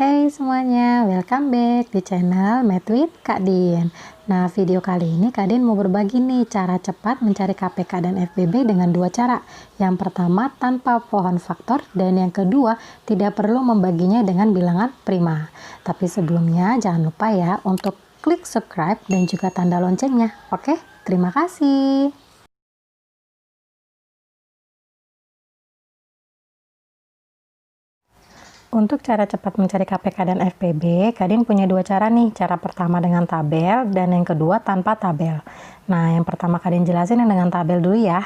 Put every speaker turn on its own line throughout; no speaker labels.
Hey semuanya, welcome back di channel Math with Kak Din. Nah, video kali ini Kak Din mau berbagi nih cara cepat mencari KPK dan FBB dengan dua cara. Yang pertama tanpa pohon faktor dan yang kedua tidak perlu membaginya dengan bilangan prima. Tapi sebelumnya jangan lupa ya untuk klik subscribe dan juga tanda loncengnya. Oke, terima kasih. Untuk cara cepat mencari KPK dan FPB, Kak Din punya dua cara nih. Cara pertama dengan tabel dan yang kedua tanpa tabel. Nah, yang pertama Kak Din jelasin yang dengan tabel dulu ya.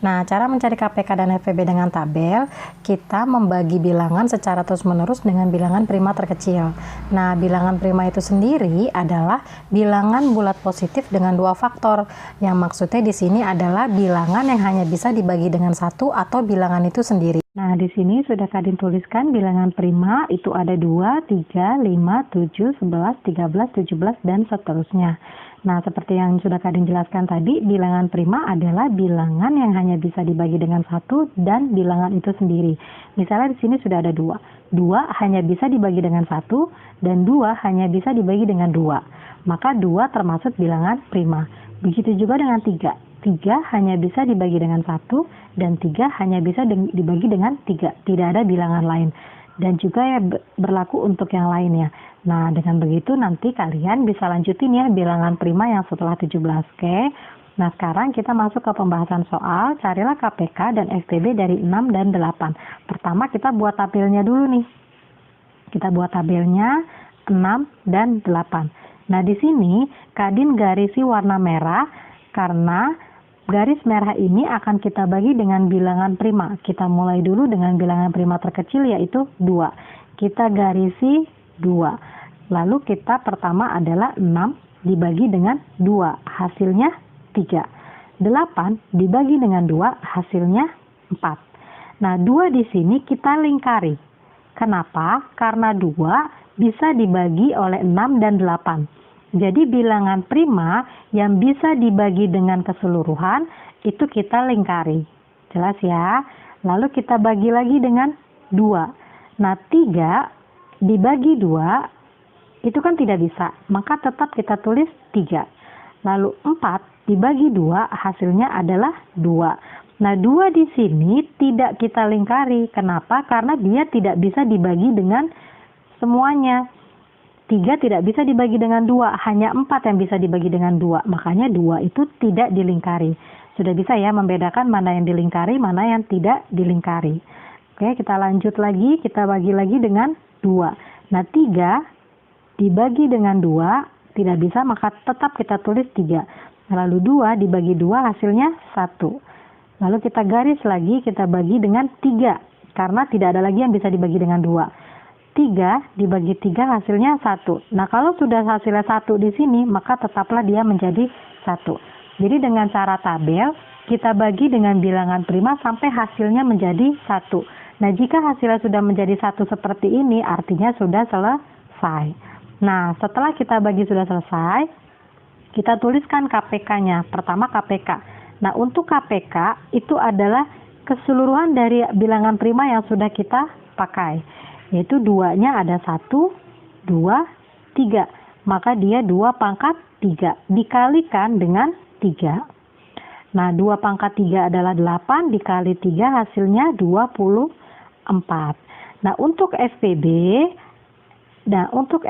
Nah, cara mencari KPK dan FPB dengan tabel, kita membagi bilangan secara terus-menerus dengan bilangan prima terkecil. Nah, bilangan prima itu sendiri adalah bilangan bulat positif dengan dua faktor. Yang maksudnya di sini adalah bilangan yang hanya bisa dibagi dengan satu atau bilangan itu sendiri. Nah, di sini sudah Kak Din tuliskan bilangan prima itu ada 2, 3, 5, 7, 11, 13, 17, dan seterusnya. Nah, seperti yang sudah Kak Din jelaskan tadi, bilangan prima adalah bilangan yang hanya bisa dibagi dengan satu dan bilangan itu sendiri. Misalnya di sini sudah ada 2. 2 hanya bisa dibagi dengan satu dan 2 hanya bisa dibagi dengan 2. Maka 2 termasuk bilangan prima. Begitu juga dengan 3. 3 hanya bisa dibagi dengan 1 dan 3 hanya bisa dibagi dengan 3. Tidak ada bilangan lain. Dan juga ya berlaku untuk yang lainnya. Nah, dengan begitu nanti kalian bisa lanjutin ya bilangan prima yang setelah 17. Oke. Nah, sekarang kita masuk ke pembahasan soal carilah KPK dan FPB dari 6 dan 8. Pertama kita buat tabelnya dulu nih. Kita buat tabelnya 6 dan 8. Nah, di sini Kak Din garisi warna merah karena garis merah ini akan kita bagi dengan bilangan prima. Kita mulai dulu dengan bilangan prima terkecil yaitu 2. Kita garisi 2. Lalu kita pertama adalah 6 dibagi dengan 2. Hasilnya 3. 8 dibagi dengan 2. Hasilnya 4. Nah, 2 di sini kita lingkari. Kenapa? Karena 2 bisa dibagi oleh 6 dan 8. Jadi bilangan prima yang bisa dibagi dengan keseluruhan itu kita lingkari. Jelas ya? Lalu kita bagi lagi dengan 2. Nah, 3 dibagi 2 itu kan tidak bisa. Maka tetap kita tulis 3. Lalu 4 dibagi 2 hasilnya adalah 2. Nah, 2 di sini tidak kita lingkari. Kenapa? Karena dia tidak bisa dibagi dengan semuanya. 3 tidak bisa dibagi dengan 2, hanya 4 yang bisa dibagi dengan 2. Makanya 2 itu tidak dilingkari. Sudah bisa ya membedakan mana yang dilingkari, mana yang tidak dilingkari. Oke, kita lanjut lagi, kita bagi lagi dengan 2. Nah, 3 dibagi dengan 2 tidak bisa, maka tetap kita tulis 3. Lalu 2 dibagi 2 hasilnya 1. Lalu kita garis lagi, kita bagi dengan 3. Karena tidak ada lagi yang bisa dibagi dengan 2. 3 dibagi 3 hasilnya 1. Nah, kalau sudah hasilnya 1 di sini, maka tetaplah dia menjadi 1. Jadi dengan cara tabel, kita bagi dengan bilangan prima sampai hasilnya menjadi 1. Nah, jika hasilnya sudah menjadi 1 seperti ini, artinya sudah selesai. Nah, setelah kita bagi sudah selesai, kita tuliskan KPK-nya. Pertama KPK. Nah, untuk KPK itu adalah keseluruhan dari bilangan prima yang sudah kita pakai. Yaitu 2-nya ada 1, 2, 3. Maka dia 2 pangkat 3 dikalikan dengan 3. Nah, 2 pangkat 3 adalah 8 dikali 3 hasilnya 24. Nah, untuk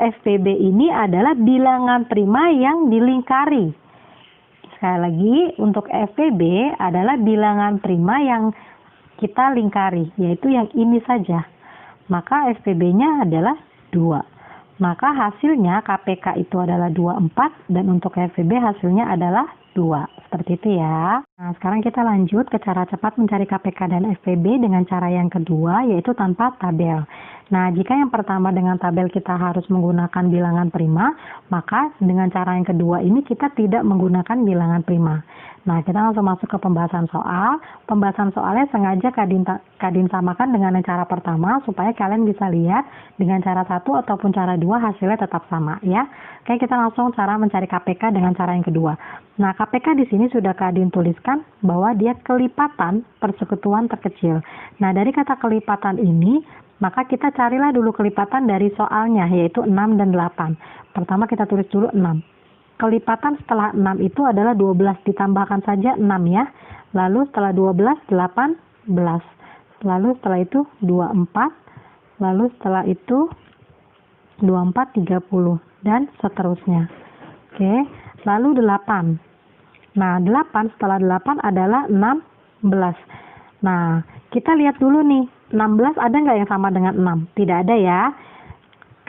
FPB ini adalah bilangan prima yang dilingkari. Sekali lagi, untuk FPB adalah bilangan prima yang kita lingkari, yaitu yang ini saja. Maka FPB-nya adalah 2. Maka hasilnya KPK itu adalah 24 dan untuk FPB hasilnya adalah 2. Seperti itu ya. Nah, sekarang kita lanjut ke cara cepat mencari KPK dan FPB dengan cara yang kedua, yaitu tanpa tabel. Nah, jika yang pertama dengan tabel kita harus menggunakan bilangan prima, maka dengan cara yang kedua ini kita tidak menggunakan bilangan prima. Nah, kita langsung masuk ke pembahasan soal. Pembahasan soalnya sengaja Kak Din samakan dengan yang cara pertama supaya kalian bisa lihat dengan cara 1 ataupun cara 2 hasilnya tetap sama ya. Oke, kita langsung cara mencari KPK dengan cara yang kedua. Nah, KPK di sini sudah Kak Din tuliskan bahwa dia kelipatan persekutuan terkecil. Nah, dari kata kelipatan ini Maka kita carilah dulu kelipatan dari soalnya, yaitu 6 dan 8. Pertama kita tulis dulu 6. Kelipatan setelah 6 itu adalah 12, ditambahkan saja 6 ya. Lalu setelah 12, 18. Lalu setelah itu 24. Lalu setelah itu 24, 30. Dan seterusnya. Oke, lalu 8. Nah, 8 setelah 8 adalah 16. Nah, kita lihat dulu nih, 16 ada nggak yang sama dengan 6? Tidak ada ya.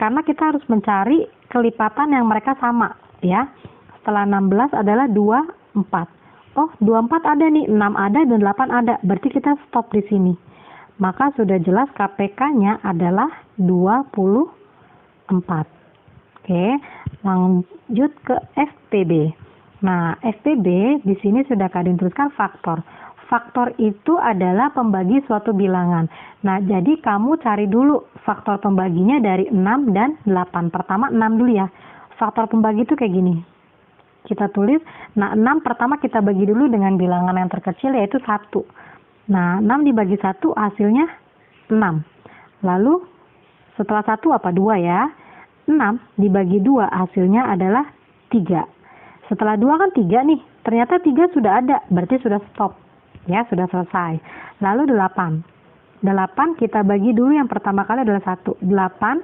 Karena kita harus mencari kelipatan yang mereka sama, ya. Setelah 16 adalah 24. Oh, 24 ada nih, 6 ada dan 8 ada. Berarti kita stop di sini. Maka sudah jelas KPK-nya adalah 24. Oke, lanjut ke FPB. Nah, FPB di sini sudah kalian tuliskan faktor. Faktor itu adalah pembagi suatu bilangan. Nah, jadi kamu cari dulu faktor pembaginya dari 6 dan 8. Pertama 6 dulu ya. Faktor pembagi itu kayak gini. Kita tulis, nah 6 pertama kita bagi dulu dengan bilangan yang terkecil yaitu 1. Nah, 6 dibagi 1 hasilnya 6. Lalu setelah 1 apa? 2 ya. 6 dibagi 2 hasilnya adalah 3. Setelah 2 kan 3 nih. Ternyata 3 sudah ada, berarti sudah stop. Ya, sudah selesai. Lalu 8. 8 kita bagi dulu yang pertama kali adalah 1. 8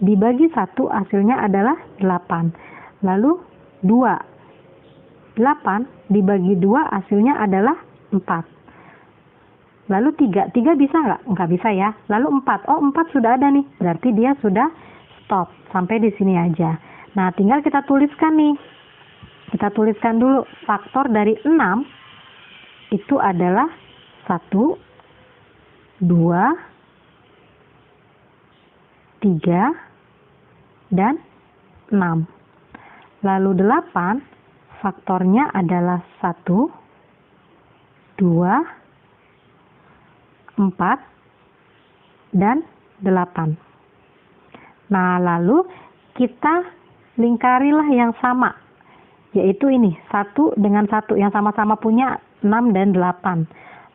dibagi 1 hasilnya adalah 8. Lalu 2. 8 dibagi 2 hasilnya adalah 4. Lalu 3. 3 bisa nggak? Nggak bisa ya. Lalu 4. Oh, 4 sudah ada nih. Berarti dia sudah stop. Sampai di sini aja. Nah, tinggal kita tuliskan nih. Kita tuliskan dulu faktor dari 6 itu adalah 1, 2, 3, dan 6. Lalu 8 faktornya adalah 1, 2, 4, dan 8. Nah, lalu kita lingkarilah yang sama, yaitu ini, 1 dengan 1 yang sama-sama punya 6 dan 8.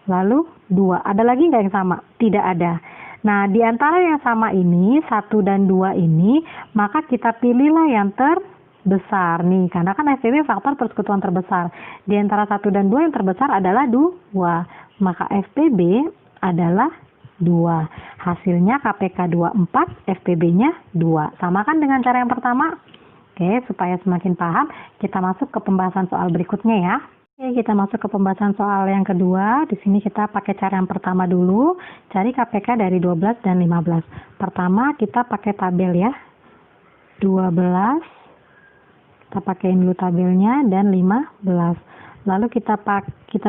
Lalu 2. Ada lagi nggak yang sama? Tidak ada. Nah, di antara yang sama ini, 1 dan 2 ini, maka kita pilihlah yang terbesar nih. Karena kan FPB faktor persekutuan terbesar. Di antara 1 dan 2 yang terbesar adalah 2. Maka FPB adalah 2. Hasilnya KPK 24, FPB-nya 2. Sama kan dengan cara yang pertama? Oke, supaya semakin paham, kita masuk ke pembahasan soal berikutnya ya. Oke, kita masuk ke pembahasan soal yang kedua. Di sini kita pakai cara yang pertama dulu, cari KPK dari 12 dan 15. Pertama kita pakai tabel ya. 12, kita pakein dulu tabelnya, dan 15. Lalu kita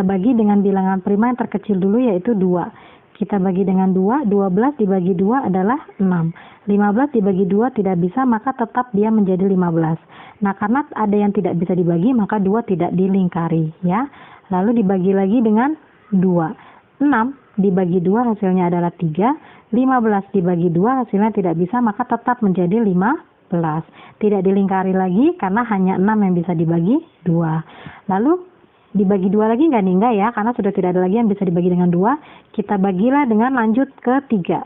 bagi dengan bilangan prima yang terkecil dulu yaitu 2. Kita bagi dengan 2, 12 dibagi 2 adalah 6. 15 dibagi 2 tidak bisa, maka tetap dia menjadi 15. Nah, karena ada yang tidak bisa dibagi, maka 2 tidak dilingkari ya. Lalu dibagi lagi dengan 2. 6 dibagi 2 hasilnya adalah 3. 15 dibagi 2 hasilnya tidak bisa, maka tetap menjadi 15. Tidak dilingkari lagi karena hanya 6 yang bisa dibagi 2. Lalu dibagi 2 lagi nggak nih? Enggak ya, karena sudah tidak ada lagi yang bisa dibagi dengan 2. Kita bagilah dengan lanjut ke 3.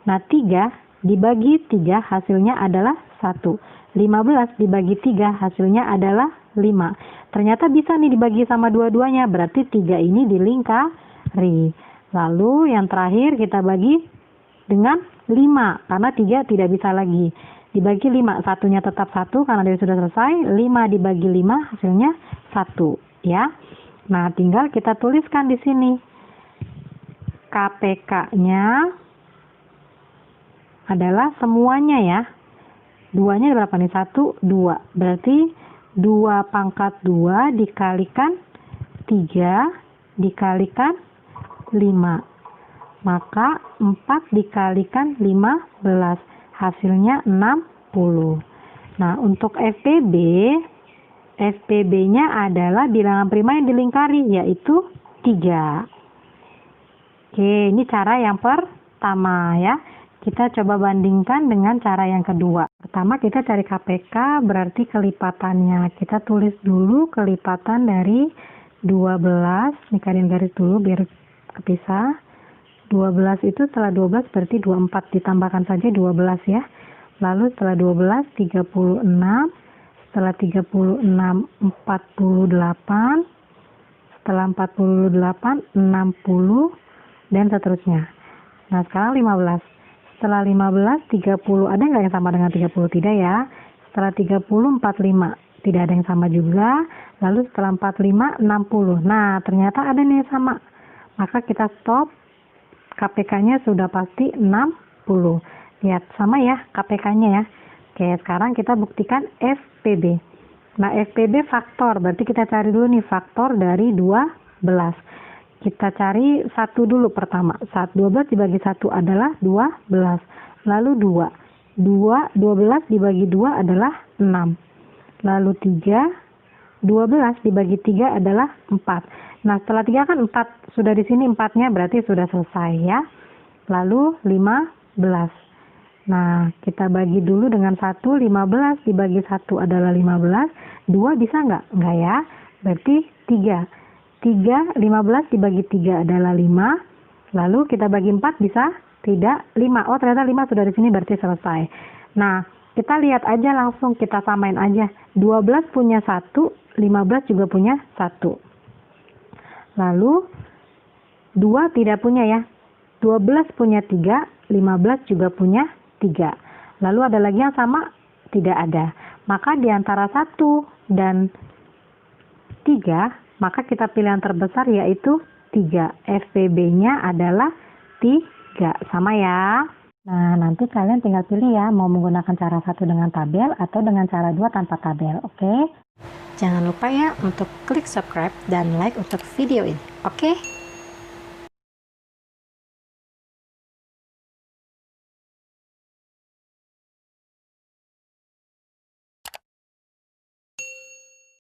Nah, 3 dibagi 3 hasilnya adalah 1. 15 dibagi 3 hasilnya adalah 5. Ternyata bisa nih dibagi sama dua-duanya, berarti 3 ini dilingkari. Lalu yang terakhir kita bagi dengan 5, karena 3 tidak bisa lagi. Dibagi 5, satunya tetap 1 karena dia sudah selesai. 5 dibagi 5 hasilnya 1. Ya, nah tinggal kita tuliskan di sini KPK-nya adalah semuanya ya. 2-nya berapa nih? 1, 2. Berarti 2 pangkat 2 dikalikan 3 dikalikan 5. Maka 4 dikalikan 15. Hasilnya 60. Nah, untuk FPB-nya adalah bilangan prima yang dilingkari, yaitu 3. Oke, ini cara yang pertama ya. Kita coba bandingkan dengan cara yang kedua. Pertama kita cari KPK, berarti kelipatannya. Kita tulis dulu kelipatan dari 12. Ini kalian garis dulu biar kepisah. 12 itu setelah 12 berarti 24, ditambahkan saja 12 ya. Lalu setelah 12 36, setelah 36 48, setelah 48 60, dan seterusnya. Nah sekarang 15, setelah 15 30, ada nggak yang sama dengan 30? Tidak ya. Setelah 30 45, tidak ada yang sama juga. Lalu setelah 45 60, nah ternyata ada nih yang sama, maka kita stop. KPK-nya sudah pasti 60. Lihat sama ya KPK-nya ya. Oke, sekarang kita buktikan FPB. Nah FPB faktor, berarti kita cari dulu nih faktor dari 12. Kita cari 1 dulu pertama. 12 dibagi 1 adalah 12. Lalu 2. 12 dibagi 2 adalah 6. Lalu 3. 12 dibagi 3 adalah 4. Nah setelah 3 kan 4. Sudah di sini 4-nya berarti sudah selesai ya. Lalu 15. Nah kita bagi dulu dengan 1. 15 dibagi 1 adalah 15. 2 bisa nggak? Nggak ya. Berarti 3. 15 dibagi 3 adalah 5. Lalu kita bagi 4 bisa? Tidak. 5. Oh ternyata 5 sudah di sini berarti selesai. Nah kita lihat aja langsung, kita samain aja. 12 punya 1, 15 juga punya 1. Lalu 2 tidak punya ya. 12 punya 3, 15 juga punya 3. Lalu ada lagi yang sama? Tidak ada. Maka di antara 1 dan 3, maka kita pilih yang terbesar yaitu 3. FPB-nya adalah 3. Sama ya. Nah, nanti kalian tinggal pilih ya, mau menggunakan cara 1 dengan tabel atau dengan cara 2 tanpa tabel, oke? Jangan lupa ya untuk klik subscribe dan like untuk video ini, oke?